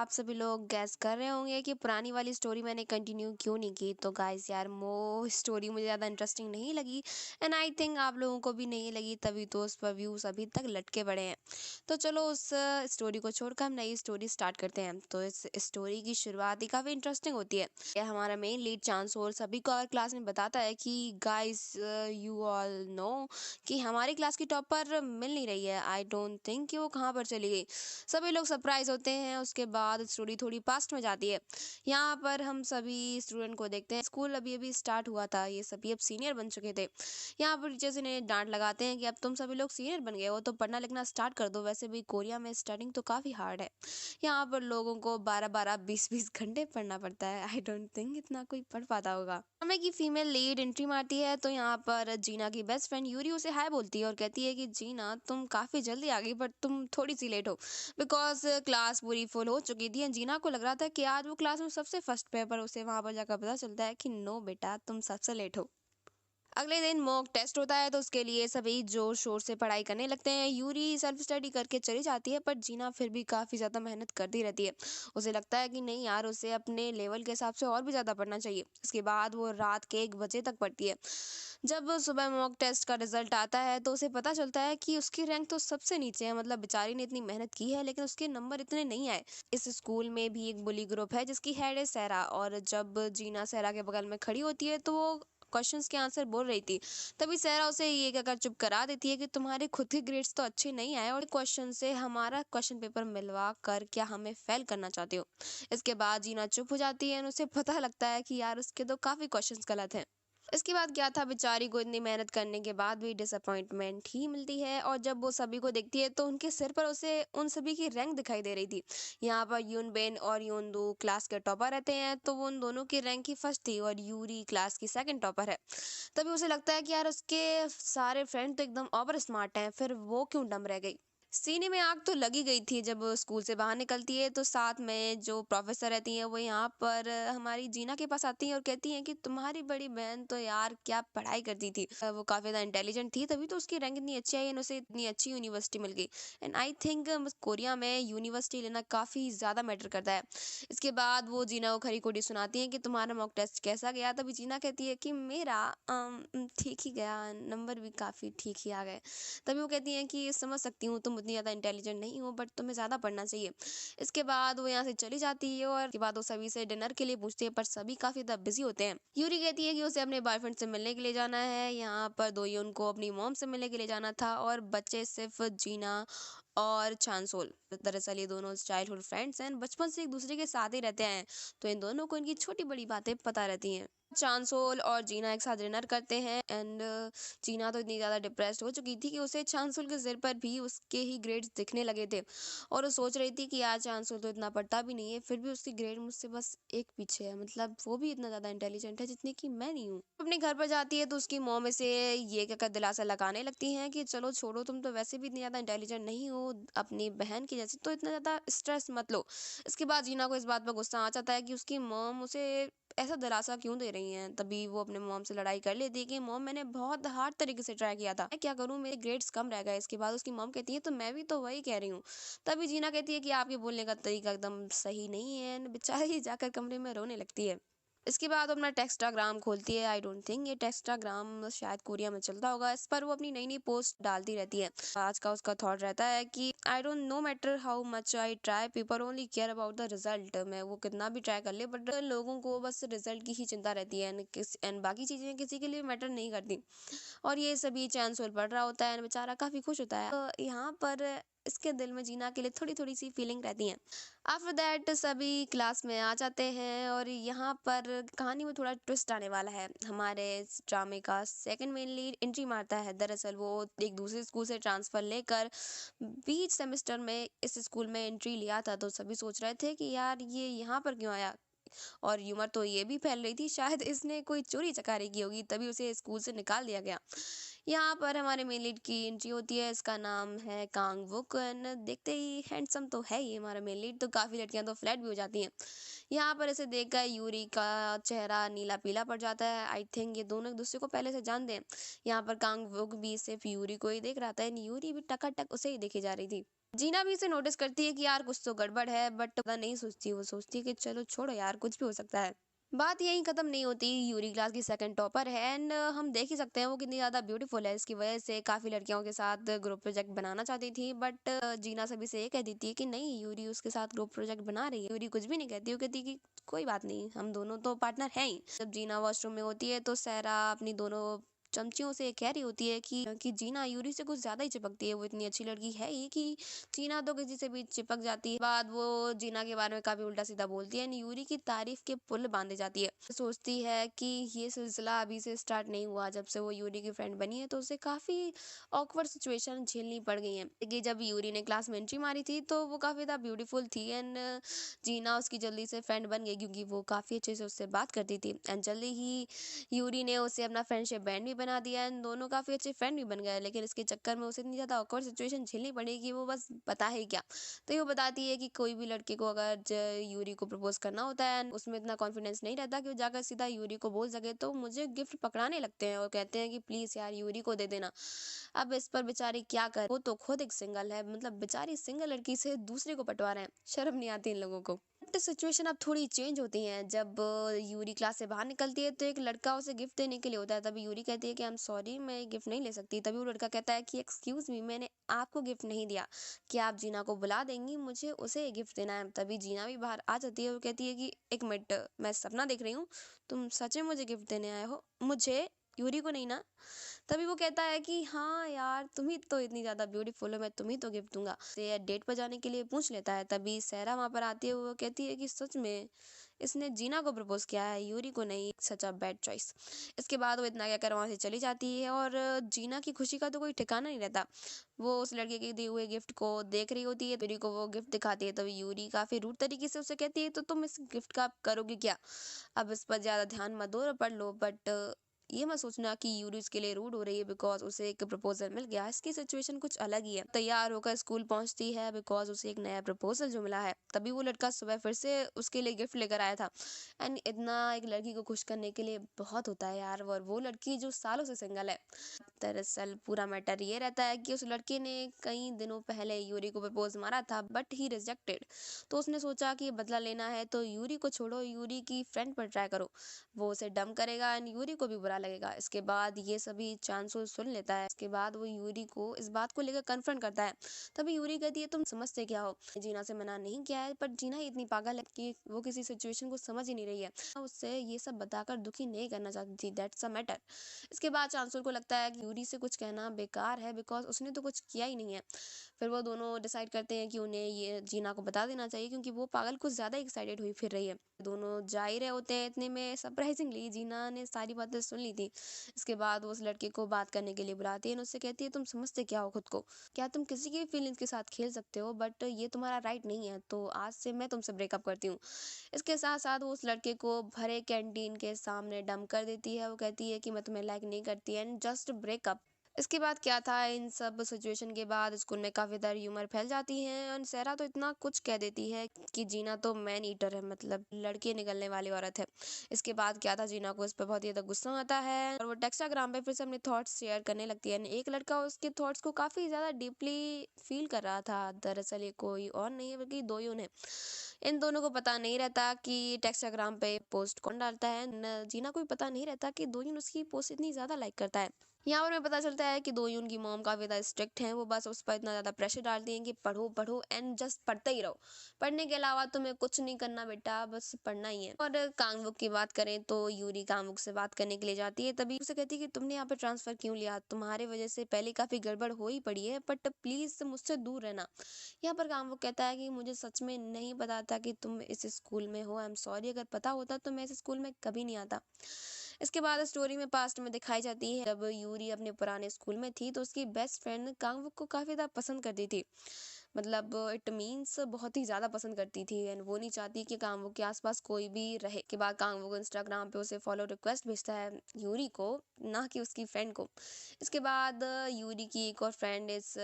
आप सभी लोग गैस कर रहे होंगे कि पुरानी वाली स्टोरी मैंने कंटिन्यू क्यों नहीं की। तो गाइस यार वो स्टोरी मुझे ज़्यादा इंटरेस्टिंग नहीं लगी एंड आई थिंक आप लोगों को भी नहीं लगी, तभी तो उस पर व्यूज़ अभी तक लटके पड़े हैं। तो चलो उस स्टोरी को छोड़कर हम नई स्टोरी स्टार्ट करते हैं। तो इस स्टोरी की शुरुआत ही काफ़ी इंटरेस्टिंग होती है। यह हमारा मेन लीड चांसोल सभी को और क्लास में बताता है कि गाइस यू ऑल नो कि हमारी क्लास की टॉपर मिल नहीं रही है। आई डोंट थिंक कि वो कहाँ पर चली गई। सभी लोग सरप्राइज होते हैं। उसके बाद स्टोरी थोड़ी पास्ट में जाती है। यहाँ पर हम सभी स्टूडेंट को देखते हैं। स्कूल अभी अभी स्टार्ट हुआ था, ये सभी अब सीनियर बन चुके थे। यहाँ पर टीचर्स इन्हें डांट लगाते हैं कि अब तुम सभी लोग सीनियर बन गए हो तो पढ़ना लिखना स्टार्ट कर दो। वैसे भी कोरिया में स्टडिंग तो काफ़ी हार्ड है। यहाँ पर लोगों को 12-12 20-20 घंटे पढ़ना पड़ता है। आई डोंट थिंक इतना कोई पढ़ पाता होगा। हमें की फीमेल लीड एंट्री मारती है तो यहाँ पर जीना की बेस्ट फ्रेंड यूरी उसे हाय बोलती है और कहती है कि जीना तुम काफ़ी जल्दी आ गई बट तुम थोड़ी सी लेट हो, बिकॉज क्लास पूरी फुल हो चुकी थी। अंजीना को लग रहा था कि आज वो क्लास में सबसे फर्स्ट पे, पर उसे वहां पर जाकर पता चलता है कि नो बेटा तुम सबसे लेट हो। अगले दिन मॉक टेस्ट होता है तो उसके लिए सभी जोर शोर से पढ़ाई करने लगते हैं। यूरी सेल्फ स्टडी करके चली जाती है पर जीना फिर भी काफ़ी ज़्यादा मेहनत करती रहती है। उसे लगता है कि नहीं यार, उसे अपने लेवल के हिसाब से और भी ज़्यादा पढ़ना चाहिए। इसके बाद वो रात के 1 बजे तक पढ़ती है। जब सुबह मॉक टेस्ट का रिजल्ट आता है तो उसे पता चलता है कि उसकी रैंक तो सबसे नीचे है। मतलब बेचारी ने इतनी मेहनत की है लेकिन उसके नंबर इतने नहीं आए। इस स्कूल में भी एक बुली ग्रुप है जिसकी हेड है सहरा, और जब जीना सहरा के बगल में खड़ी होती है तो वो क्वेश्चंस के आंसर बोल रही थी। तभी सहरा उसे ये कहकर चुप करा देती है कि तुम्हारे खुद के ग्रेड्स तो अच्छे नहीं आए और क्वेश्चन से हमारा क्वेश्चन पेपर मिलवा कर क्या हमें फेल करना चाहते हो। इसके बाद जीना चुप हो जाती है और उसे पता लगता है कि यार उसके तो काफ़ी क्वेश्चंस गलत हैं। इसके बाद क्या था, बेचारी को इतनी मेहनत करने के बाद भी डिसअपॉइंटमेंट ही मिलती है और जब वो सभी को देखती है तो उनके सिर पर उसे उन सभी की रैंक दिखाई दे रही थी। यहाँ पर यून बेन और यून दो क्लास के टॉपर रहते हैं तो वो उन दोनों की रैंक ही फर्स्ट थी और यूरी क्लास की सेकंड टॉपर है। तभी उसे लगता है कि यार उसके सारे फ्रेंड तो एकदम ओवर स्मार्ट हैं, फिर वो क्यों डम रह गई। सीने में आग तो लगी गई थी। जब वो स्कूल से बाहर निकलती है तो साथ में जो प्रोफेसर रहती हैं वो यहाँ पर हमारी जीना के पास आती हैं और कहती हैं कि तुम्हारी बड़ी बहन तो यार क्या पढ़ाई करती थी। वो काफ़ी ज़्यादा इंटेलिजेंट थी तभी तो उसकी रैंक इतनी अच्छी आई एंड उसे इतनी अच्छी यूनिवर्सिटी मिल गई। एंड आई थिंक कोरिया में यूनिवर्सिटी लेना काफ़ी ज़्यादा मैटर करता है। इसके बाद वो जीना को खरी खोटी सुनाती हैं कि तुम्हारा मॉक टेस्ट कैसा गया। तभी जीना कहती है कि मेरा ठीक ही गया, नंबर भी काफ़ी ठीक ही आ गए। तभी वो कहती हैं कि समझ सकती हूँ तुम उतनी ज़्यादा इंटेलिजेंट नहीं हो बट तुम्हें ज़्यादा पढ़ना चाहिए। इसके बाद वो यहाँ से चली जाती है और उसके बाद वो सभी से डिनर के लिए पूछती है पर सभी काफ़ी ज़्यादा बिजी होते हैं। यूरी कहती है कि उसे अपने बॉयफ्रेंड से मिलने के लिए जाना है। यहाँ पर दो यून को अपनी मॉम से मिलने के लिए जाना था और बच्चे सिर्फ जीना और चांसोल। दरअसल ये दोनों चाइल्डहुड फ्रेंड्स हैं, बचपन से एक दूसरे के साथ ही रहते हैं तो इन दोनों को इनकी छोटी बड़ी बातें पता रहती हैं। चांसोल और जीना एक साथ डिनर करते हैं एंड जीना तो इतनी ज़्यादा डिप्रेस्ड हो चुकी थी कि उसे चांसुल के सिर पर भी उसके ही ग्रेड्स दिखने लगे थे और वो सोच रही थी कि यार चांसुल तो इतना पढ़ता भी नहीं है फिर भी उसकी ग्रेड मुझसे बस एक पीछे है। मतलब वो भी इतना ज़्यादा इंटेलिजेंट है जितनी कि मैं नहीं हूँ। अपने घर पर जाती है तो उसकी मॉम इसे ये कहकर दिलासा लगाने लगती हैं कि चलो छोड़ो, तुम तो वैसे भी इतनी ज़्यादा इंटेलिजेंट नहीं हो अपनी बहन की जैसे, तो इतना ज़्यादा स्ट्रेस मत लो। इसके बाद जीना को इस बात पर गुस्सा आ जाता है कि उसकी मॉम उसे ऐसा दिलासा क्यों दे रही हैं। तभी वो अपने मॉम से लड़ाई कर लेती है कि मॉम मैंने बहुत हार्ड तरीके से ट्राई किया था, मैं क्या करूं, मेरे ग्रेड्स कम रह गए। इसके बाद उसकी मॉम कहती है तो मैं भी तो वही कह रही हूँ। तभी जीना कहती है कि आपके बोलने का तरीका एकदम सही नहीं है। बेचारी जाकर कमरे में रोने लगती है। इसके बाद वो अपना टेक्स्टाग्राम खोलती है। आई डोंट थिंक ये टेक्स्टाग्राम शायद कोरिया में चलता होगा। इस पर वो अपनी नई नई पोस्ट डालती रहती है। आज का उसका थॉट रहता है कि I don't know matter how much I try, people only care about the result. मैं वो कितना भी ट्राई कर ले बट लोगों को बस रिजल्ट की ही चिंता रहती है एंड बाकी चीज़ें किसी के लिए मैटर नहीं करती। और ये सभी चांसुल पढ़ रहा होता है, बेचारा काफ़ी खुश होता है। तो यहाँ पर इसके दिल में जीना के लिए थोड़ी थोड़ी सी फीलिंग रहती है। आफ्टर दैट सभी क्लास में आ जाते हैं और यहाँ पर कहानी में थोड़ा ट्विस्ट आने वाला है। हमारे इस ड्रामे का सेकंड मेन लीड एंट्री मारता है। दरअसल वो एक दूसरे स्कूल से ट्रांसफ़र लेकर बीच सेमेस्टर में इस स्कूल में एंट्री लिया था तो सभी सोच रहे थे कि यार ये यहाँ पर क्यों आया। और र्यूमर तो ये भी फैल रही थी शायद इसने कोई चोरी चकारी की होगी तभी उसे स्कूल से निकाल दिया गया। यहाँ पर हमारे मेन लीड की एंट्री होती है। इसका नाम है कांग वुक एंड देखते ही हैंडसम तो है ही हमारा मेन लीड, तो काफ़ी लड़कियां तो फ्लैट भी हो जाती हैं। यहाँ पर इसे देखकर यूरी का चेहरा नीला पीला पड़ जाता है। आई थिंक ये दोनों एक दूसरे को पहले से जानते हैं। यहाँ पर कांग भी सिर्फ यूरी को ही देख रहा था एंड यूरी भी टकाटक उसे ही देखे जा रही थी। जीना भी इसे नोटिस करती है कि यार कुछ तो गड़बड़ है, बट पता नहीं सोचती, वो सोचती है कि चलो छोड़ो यार, कुछ भी हो सकता है। बात यहीं खत्म नहीं होती। यूरी क्लास की सेकंड टॉपर है एंड हम देख ही सकते हैं वो कितनी ज्यादा ब्यूटीफुल है। इसकी वजह से काफी लड़कियों के साथ ग्रुप प्रोजेक्ट बनाना चाहती थी, बट जीना सभी से ये कह देती है कि नहीं, यूरी उसके साथ ग्रुप प्रोजेक्ट बना रही है। यूरी कुछ भी नहीं कहती, वो कहती कि कोई बात नहीं, हम दोनों तो पार्टनर हैं ही। जब जीना वॉशरूम में होती है तो सहरा अपनी दोनों चमचियों से कह रही होती है कि जीना यूरी से कुछ ज्यादा ही चिपकती है, वो इतनी अच्छी लड़की है ही कि जीना तो किसी से भी चिपक जाती है। बाद वो जीना के बारे में काफी उल्टा सीधा बोलती है एंड यूरी की तारीफ के पुल बांधे जाती है। सोचती है कि ये सिलसिला अभी से स्टार्ट नहीं हुआ, जब से वो यूरी की फ्रेंड बनी है तो उसे काफी ऑकवर्ड सिचुएशन झेलनी पड़ गई है। कि जब यूरी ने क्लास में एंट्री मारी थी तो वो काफी ज्यादा ब्यूटीफुल थी एंड जीना उसकी जल्दी से फ्रेंड बन गई, क्योंकि वो काफी अच्छे से उससे बात करती थी एंड जल्दी ही यूरी ने उसे अपना फ्रेंडशिप बैंड भी बना दिया एंड दोनों काफी अच्छे फ्रेंड भी बन गए। लेकिन इसके चक्कर में उसे इतनी ज्यादा ऑकवर्ड सिचुएशन झेलनी पड़ी कि वो बस बता है क्या। तो ये बताती है कि कोई भी लड़के को अगर यूरी को प्रपोज करना होता है and उसमें इतना कॉन्फिडेंस नहीं रहता कि वो जाकर सीधा यूरी को बोल सके, तो मुझे गिफ्ट पकड़ाने लगते हैं और कहते हैं कि प्लीज यार यूरी को दे देना। अब इस पर बेचारी क्या करे, वो तो खुद एक सिंगल है, मतलब बेचारी सिंगल लड़की से दूसरे को पटवा रहे हैं। शर्म नहीं आती इन लोगों को। सिचुएशन अब थोड़ी चेंज होती है। जब यूरी क्लास से बाहर निकलती है तो एक लड़का उसे गिफ्ट देने के लिए होता है। तभी यूरी कहती है कि आई एम सॉरी, मैं गिफ्ट नहीं ले सकती। तभी वो लड़का कहता है कि एक्सक्यूज मी, मैंने आपको गिफ्ट नहीं दिया, क्या आप जीना को बुला देंगी, मुझे उसे गिफ्ट देना है। तभी जीना भी बाहर आ जाती है और कहती है कि एक मिनट, मैं सपना देख रही हूँ, तुम सच में मुझे गिफ्ट देने आए हो, मुझे, यूरी को नहीं ना। तभी वो कहता है कि हाँ यार, तुम ही तो इतनी ज्यादा ब्यूटीफुल हो, मैं तुम्ही तो गिफ्ट दूंगा। से डेट पर जाने के लिए पूछ लेता है। तभी सहरा वहां पर आती है, वो कहती है कि सच में इसने जीना को प्रपोज किया है, यूरी को नहीं। सच अ बैड चॉइस। इसके बाद वो इतना कहकर वहां से चली जाती है और जीना की खुशी का तो कोई ठिकाना नहीं रहता। वो उस लड़के के दिए हुए गिफ्ट को देख रही होती है। यूरी को वो गिफ्ट दिखाती है, तभी यूरी काफी रूड तरीके से उसे कहती है तो तुम इस गिफ्ट का करोगे क्या, अब इस पर ज्यादा ध्यान मत दो और पढ़ लो। बट ये मत सोचना कि यूरी उसके लिए रूड हो रही है बिकॉज उसे एक प्रपोजल मिल गया। इसकी सिचुएशन कुछ अलग ही है। तैयार होकर स्कूल पहुंचती है बिकॉज उसे एक नया प्रपोजल जो मिला है। तभी वो लड़का सुबह फिर से उसके लिए गिफ्ट लेकर आया था एंड इतना एक लड़की को खुश करने के लिए बहुत होता है यार, और वो लड़की जो सालों से सिंगल है। दरअसल पूरा मैटर ये रहता है कि उस लड़के ने कई दिनों पहले यूरी को प्रपोज मारा था बट ही रिजेक्टेड। तो उसने सोचा कि बदला लेना है तो यूरी को छोड़ो, यूरी की फ्रेंड पर ट्राई करो, वो उसे डम करेगा एंड यूरी को भी बुरा लगेगा। इसके बाद ये सभी चांसो सुन लेता है। इसके बाद वो यूरी को इस बात को लेकर कन्फ्रंट करता है। तभी यूरी कहती है तुम समझते क्या हो, जीना से मना नहीं किया है, पर जीना ही इतनी पागल है कि वो किसी सिचुएशन को समझ ही नहीं रही है। उससे ये सब बताकर दुखी नहीं करना चाहती थी, दैट्स अ मैटर। इसके बाद चांसुल को लगता है कि यूरी से कुछ कहना बेकार है बिकॉज उसने तो कुछ किया ही नहीं है। फिर वो दोनों डिसाइड करते हैं कि उन्हें ये जीना को बता देना चाहिए, क्योंकि वो पागल कुछ ज्यादा एक्साइटेड हुई फिर रही है। दोनों जा ही रहे होते हैं, इतने में सरप्राइजिंगली जीना ने सारी बातें सुन ली थी। इसके बाद वो उस लड़के को बात करने के लिए बुलाती है और उससे कहती है तुम समझते क्या हो खुद को, क्या तुम किसी की फीलिंग्स के साथ खेल सकते हो, बट ये तुम्हारा राइट नहीं है, तो आज से मैं तुमसे ब्रेकअप करती हूँ। इसके साथ साथ वो उस लड़के को भरे कैंटीन के सामने डंप कर देती है। वो कहती है कि मैं तुम्हें लाइक नहीं करती एंड जस्ट ब्रेकअप। इसके बाद क्या था, इन सब सिचुएशन के बाद स्कूल में काफी सारी ह्यूमर फैल जाती है और सहरा तो इतना कुछ कह देती है कि जीना तो मैन ईटर है, मतलब लड़के निकलने वाली औरत है। इसके बाद क्या था, जीना को इस पर बहुत ही ज्यादा गुस्सा आता है और वो टेक्स्टाग्राम पे फिर से अपने थॉट्स शेयर करने लगती है। एक लड़का उसके थॉट्स को काफी ज्यादा डीपली फील कर रहा था। दरअसल ये कोई और नहीं है बल्कि दोयून है। इन दोनों को पता नहीं रहता कि टेक्स्टाग्राम पे पोस्ट कौन डालता है। जीना को भी पता नहीं रहता कि दोयून उसकी पोस्ट इतनी ज्यादा लाइक करता है। यहाँ पर हमें पता चलता है कि दोयून की मॉम काफी ज्यादा स्ट्रिक्ट हैं। वो बस उस पर इतना ज्यादा प्रेशर डालती हैं कि पढ़ो पढ़ो एंड जस्ट पढ़ते ही रहो, पढ़ने के अलावा तुम्हें कुछ नहीं करना बेटा, बस पढ़ना ही है। और कांगवुक की बात करें तो यूरी कांगवुक से बात करने के लिए जाती है। तभी उसे कहती है कि तुमने यहाँ पे ट्रांसफर क्यों लिया, तुम्हारे वजह से पहले काफी गड़बड़ हो ही पड़ी है, बट प्लीज मुझसे दूर रहना। यहाँ पर कांगवुक कहता है कि मुझे सच में नहीं पता था कि तुम इस स्कूल में हो, आई एम सॉरी, अगर पता होता तो मैं इस स्कूल में कभी नहीं आता। इसके बाद स्टोरी में पास्ट में दिखाई जाती है, जब यूरी अपने पुराने स्कूल में थी तो उसकी बेस्ट फ्रेंड कांगवुक को काफी ज्यादा पसंद करती थी। मतलब इट मीन्स बहुत ही ज्यादा पसंद करती थी एंड वो नहीं चाहती कि कांगवुक के आसपास कोई भी रहे। के बाद कांगवुक इंस्टाग्राम पे उसे फॉलो रिक्वेस्ट भेजता है, यूरी को, ना कि उसकी फ्रेंड को। इसके बाद यूरी की एक और फ्रेंड इस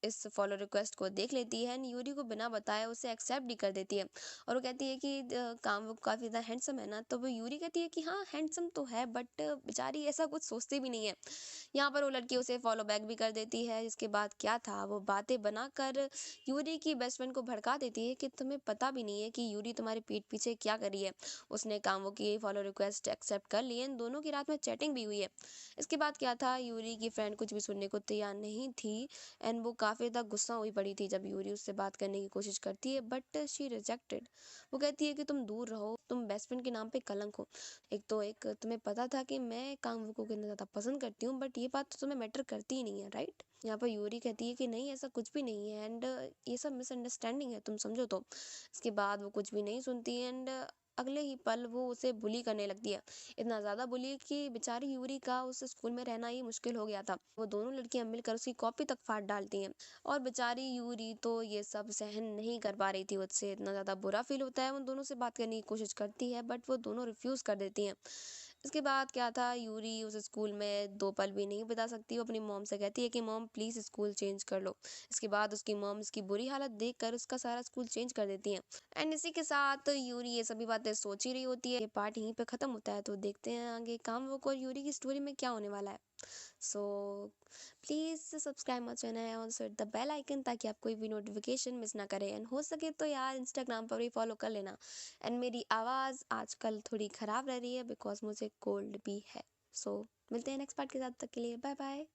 इस फॉलो रिक्वेस्ट को देख लेती है एंड यूरी को बिना बताए उसे एक्सेप्ट भी कर देती है। और वो कहती है कि काम वो काफ़ी ज़्यादा हैंडसम है ना, तो वो यूरी कहती है कि हाँ हैंडसम तो है, बट बेचारी ऐसा कुछ सोचती भी नहीं है। यहाँ पर वो लड़की उसे फॉलो बैक भी कर देती है। इसके बाद क्या था, वो बातें बनाकर यूरी की बेस्ट फ्रेंड को भड़का देती है कि तुम्हें पता भी नहीं है कि यूरी तुम्हारे पीठ पीछे क्या कर रही है। उसने कामो की फॉलो रिक्वेस्ट एक्सेप्ट कर ली एंड दोनों की रात में चैटिंग भी हुई है। इसके बाद क्या था, यूरी की फ्रेंड कुछ भी सुनने को तैयार नहीं थी एंड वो काफ़ी ज़्यादा गुस्सा हुई पड़ी थी जब यूरी उससे बात करने की कोशिश करती है, बट शी रिजेक्टेड। वो कहती है कि तुम दूर रहो, तुम बेस्ट फ्रेंड के नाम पे कलंक हो। एक तुम्हें पता था कि मैं कांगवू को कितना ज़्यादा पसंद करती हूँ, बट ये बात तो तुम्हें मैटर करती ही नहीं है, राइट? यहाँ पर यूरी कहती है कि नहीं ऐसा कुछ भी नहीं है एंड ये सब मिसअंडरस्टैंडिंग है, तुम समझो तो। इसके बाद वो कुछ भी नहीं सुनती एंड अगले ही पल वो उसे बुली करने लगती है। इतना ज़्यादा बुली कि बेचारी यूरी का उस स्कूल में रहना ही मुश्किल हो गया था। वो दोनों लड़कियां मिलकर उसकी कॉपी तक फाड़ डालती हैं और बेचारी यूरी तो ये सब सहन नहीं कर पा रही थी। उससे इतना ज़्यादा बुरा फील होता है, उन दोनों से बात करने की कोशिश करती है बट वो दोनों रिफ्यूज़ कर देती हैं। इसके बाद क्या था, यूरी उस स्कूल में 2 पल भी नहीं बिता सकती। वो अपनी मॉम से कहती है कि मॉम प्लीज़ स्कूल चेंज कर लो। इसके बाद उसकी मॉम इसकी बुरी हालत देखकर उसका सारा स्कूल चेंज कर देती हैं। एंड इसी के साथ यूरी ये सभी बातें सोच ही रही होती है। ये पार्ट यहीं पे ख़त्म होता है, तो देखते हैं आगे कामवोक और यूरी की स्टोरी में क्या होने वाला है। So please subscribe my channel and also hit the bell icon ताकि आप कोई भी नोटिफिकेशन मिस ना करें। एंड हो सके तो यार इंस्टाग्राम पर भी फॉलो कर लेना। एंड मेरी आवाज़ आजकल थोड़ी ख़राब रह रही है बिकॉज मुझे कोल्ड भी है। सो मिलते हैं नेक्स्ट पार्ट के साथ, तक के लिए बाय बाय।